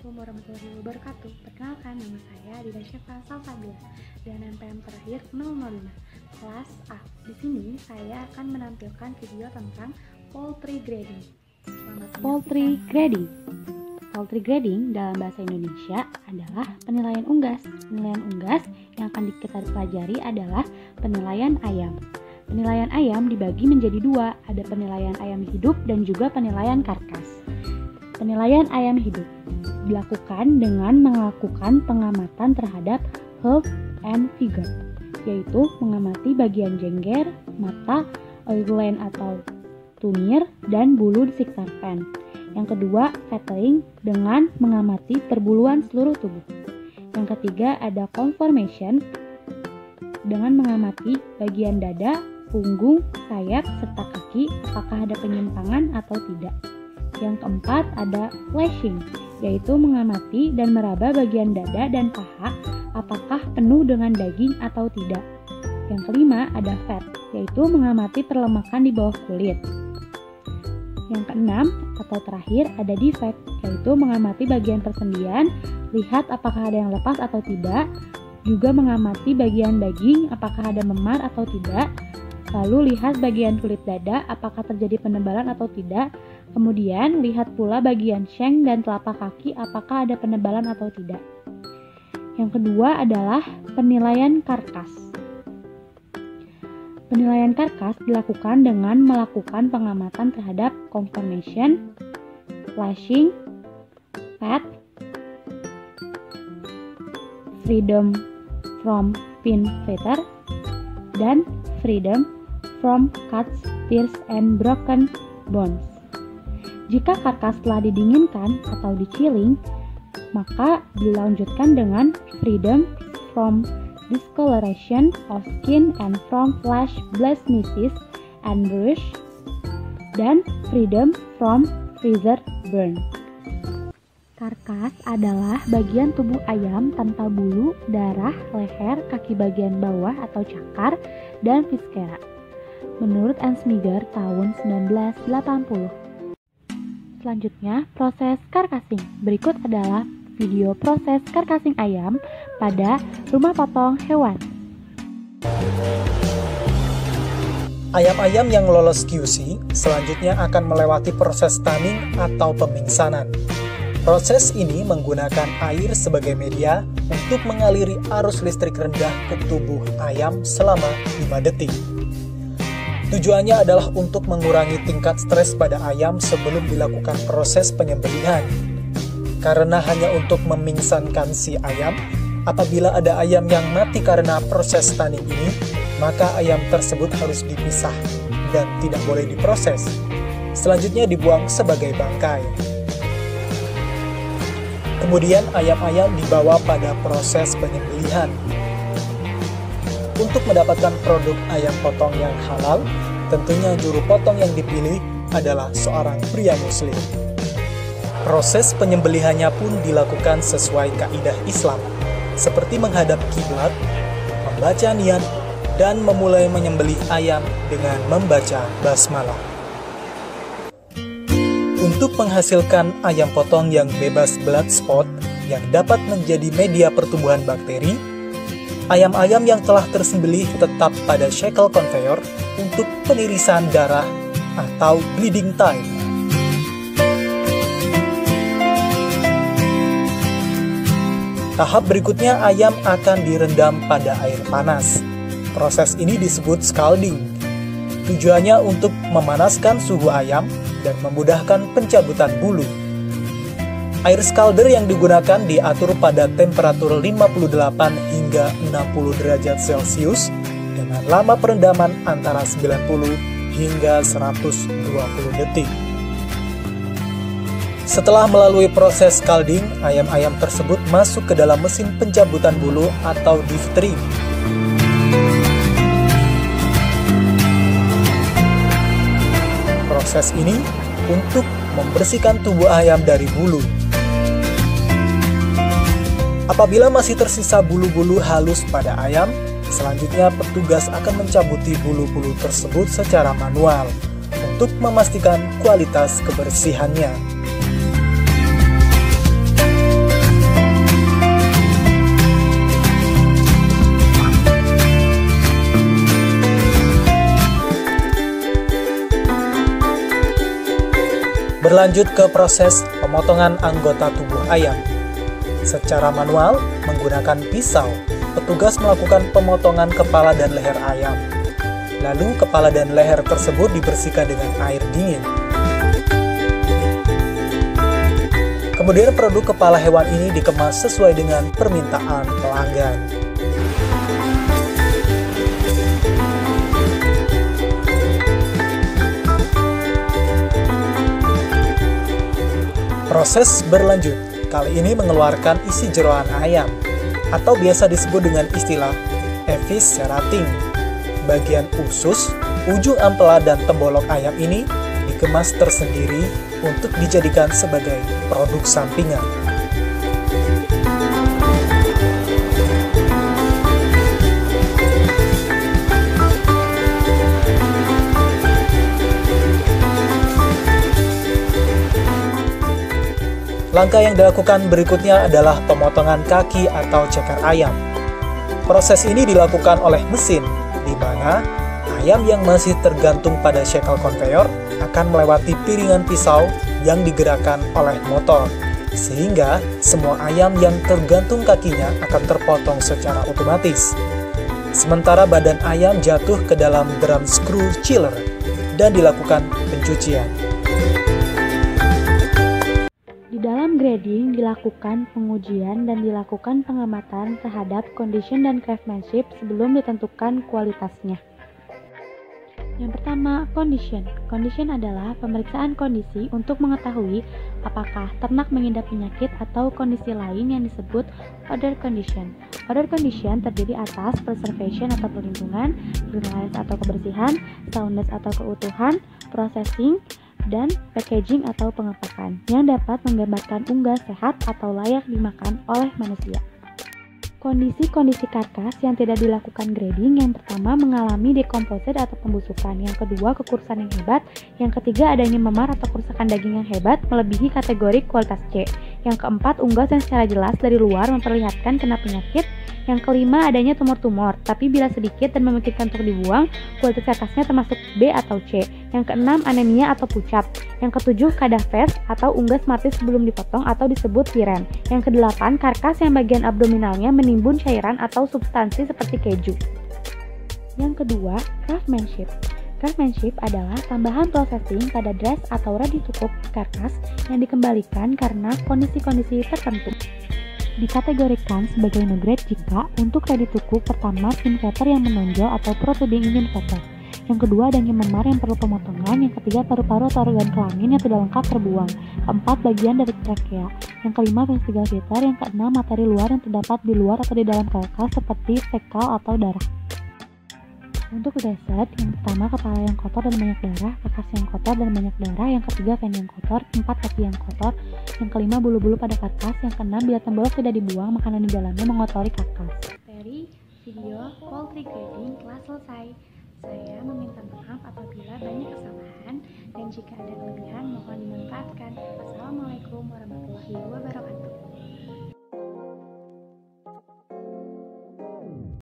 Assalamualaikum warahmatullahi wabarakatuh. Perkenalkan, nama saya Dina Syefa Salsabila dan NPM terakhir 005 kelas A. Di sini saya akan menampilkan video tentang poultry grading. Poultry grading. Poultry grading dalam bahasa Indonesia adalah penilaian unggas. Penilaian unggas yang akan kita pelajari adalah penilaian ayam. Penilaian ayam dibagi menjadi dua, ada penilaian ayam hidup dan juga penilaian karkas. Penilaian ayam hidup dilakukan dengan melakukan pengamatan terhadap health and figure, yaitu mengamati bagian jengger, mata, oil gland atau tumir, dan bulu di sekitar pen. Yang kedua, fattening dengan mengamati perbuluan seluruh tubuh. Yang ketiga, ada conformation dengan mengamati bagian dada, punggung, sayap, serta kaki apakah ada penyimpangan atau tidak. Yang keempat ada flashing, yaitu mengamati dan meraba bagian dada dan paha apakah penuh dengan daging atau tidak. Yang kelima ada fat, yaitu mengamati perlemakan di bawah kulit. Yang keenam atau terakhir ada defect, yaitu mengamati bagian persendian, lihat apakah ada yang lepas atau tidak, juga mengamati bagian daging apakah ada memar atau tidak, lalu lihat bagian kulit dada apakah terjadi penebalan atau tidak. Kemudian, lihat pula bagian shank dan telapak kaki apakah ada penebalan atau tidak. Yang kedua adalah penilaian karkas. Penilaian karkas dilakukan dengan melakukan pengamatan terhadap conformation, flashing, fat, freedom from pin feather, dan freedom from cuts, tears, and broken bones. Jika karkas telah didinginkan atau di-chilling, maka dilanjutkan dengan freedom from discoloration of skin and from flesh blemishes and bruise, dan freedom from freezer burn. Karkas adalah bagian tubuh ayam tanpa bulu, darah, leher, kaki bagian bawah atau cakar, dan viscera. Menurut Ansmiger tahun 1980. Selanjutnya, proses karkasing. Berikut adalah video proses karkasing ayam pada rumah potong hewan. Ayam-ayam yang lolos QC selanjutnya akan melewati proses tanning atau pemingsanan. Proses ini menggunakan air sebagai media untuk mengaliri arus listrik rendah ke tubuh ayam selama 5 detik. Tujuannya adalah untuk mengurangi tingkat stres pada ayam sebelum dilakukan proses penyembelihan. Karena hanya untuk memingsankan si ayam, apabila ada ayam yang mati karena proses tanning ini, maka ayam tersebut harus dipisah dan tidak boleh diproses. Selanjutnya dibuang sebagai bangkai. Kemudian ayam-ayam dibawa pada proses penyembelihan. Untuk mendapatkan produk ayam potong yang halal, tentunya juru potong yang dipilih adalah seorang pria muslim. Proses penyembelihannya pun dilakukan sesuai kaidah Islam, seperti menghadap kiblat, membaca niat, dan memulai menyembelih ayam dengan membaca basmalah. Untuk menghasilkan ayam potong yang bebas blood spot yang dapat menjadi media pertumbuhan bakteri, ayam-ayam yang telah tersembelih tetap pada shackle conveyor untuk penirisan darah atau bleeding time. Tahap berikutnya ayam akan direndam pada air panas. Proses ini disebut scalding. Tujuannya untuk memanaskan suhu ayam dan memudahkan pencabutan bulu. Air scalder yang digunakan diatur pada temperatur 58 hingga 60 derajat Celcius dengan lama perendaman antara 90 hingga 120 detik. Setelah melalui proses scalding, ayam-ayam tersebut masuk ke dalam mesin pencabutan bulu atau diphthery. Proses ini untuk membersihkan tubuh ayam dari bulu. Apabila masih tersisa bulu-bulu halus pada ayam, selanjutnya petugas akan mencabuti bulu-bulu tersebut secara manual untuk memastikan kualitas kebersihannya. Berlanjut ke proses pemotongan anggota tubuh ayam. Secara manual, menggunakan pisau, petugas melakukan pemotongan kepala dan leher ayam. Lalu kepala dan leher tersebut dibersihkan dengan air dingin. Kemudian produk kepala hewan ini dikemas sesuai dengan permintaan pelanggan. Proses berlanjut, kali ini mengeluarkan isi jeroan ayam, atau biasa disebut dengan istilah eviscerating. Bagian usus, ujung ampela dan tembolok ayam ini dikemas tersendiri untuk dijadikan sebagai produk sampingan. Langkah yang dilakukan berikutnya adalah pemotongan kaki atau ceker ayam. Proses ini dilakukan oleh mesin, di mana ayam yang masih tergantung pada shackle conveyor akan melewati piringan pisau yang digerakkan oleh motor, sehingga semua ayam yang tergantung kakinya akan terpotong secara otomatis. Sementara badan ayam jatuh ke dalam drum screw chiller dan dilakukan pencucian. Di dalam grading dilakukan pengujian dan dilakukan pengamatan terhadap condition dan craftsmanship sebelum ditentukan kualitasnya. Yang pertama, condition. Condition adalah pemeriksaan kondisi untuk mengetahui apakah ternak mengidap penyakit atau kondisi lain yang disebut other condition. Other condition terdiri atas preservation atau perlindungan, cleanliness atau kebersihan, soundness atau keutuhan, processing, dan packaging atau pengepakan yang dapat menggambarkan unggas sehat atau layak dimakan oleh manusia. Kondisi-kondisi karkas yang tidak dilakukan grading, yang pertama mengalami dekomposit atau pembusukan, yang kedua kekurusan yang hebat, yang ketiga adanya memar atau kerusakan daging yang hebat melebihi kategori kualitas C, yang keempat unggas yang secara jelas dari luar memperlihatkan kena penyakit, yang kelima adanya tumor-tumor, tapi bila sedikit dan memungkinkan untuk dibuang, kualitas karkasnya termasuk B atau C. Yang keenam anemia atau pucat. Yang ketujuh kadavers atau unggas mati sebelum dipotong atau disebut viren. Yang kedelapan karkas yang bagian abdominalnya menimbun cairan atau substansi seperti keju. Yang kedua, craftsmanship. Craftsmanship adalah tambahan processing pada dress atau ready to cook karkas yang dikembalikan karena kondisi-kondisi tertentu. Dikategorikan sebagai no grade jika untuk ready to cook pertama inverter yang menonjol atau protruding inverter. Yang kedua adanya memar yang perlu pemotongan. Yang ketiga paru-paru atau organ kelamin yang tidak lengkap terbuang. Keempat bagian dari trakea. Yang kelima vestigal filter. Yang keenam materi luar yang terdapat di luar atau di dalam karkas seperti fekal atau darah. Untuk dessert, yang pertama kepala yang kotor dan banyak darah, karkas yang kotor dan banyak darah, yang ketiga fan yang kotor, keempat kaki yang kotor, yang kelima bulu-bulu pada karkas, yang keenam bila tembolok tidak dibuang, makanan di dalamnya mengotori karkas. Dari video poultry grading telah selesai. Saya meminta maaf apabila banyak kesalahan dan jika ada kelebihan mohon dimanfaatkan. Wassalamualaikum warahmatullahi wabarakatuh.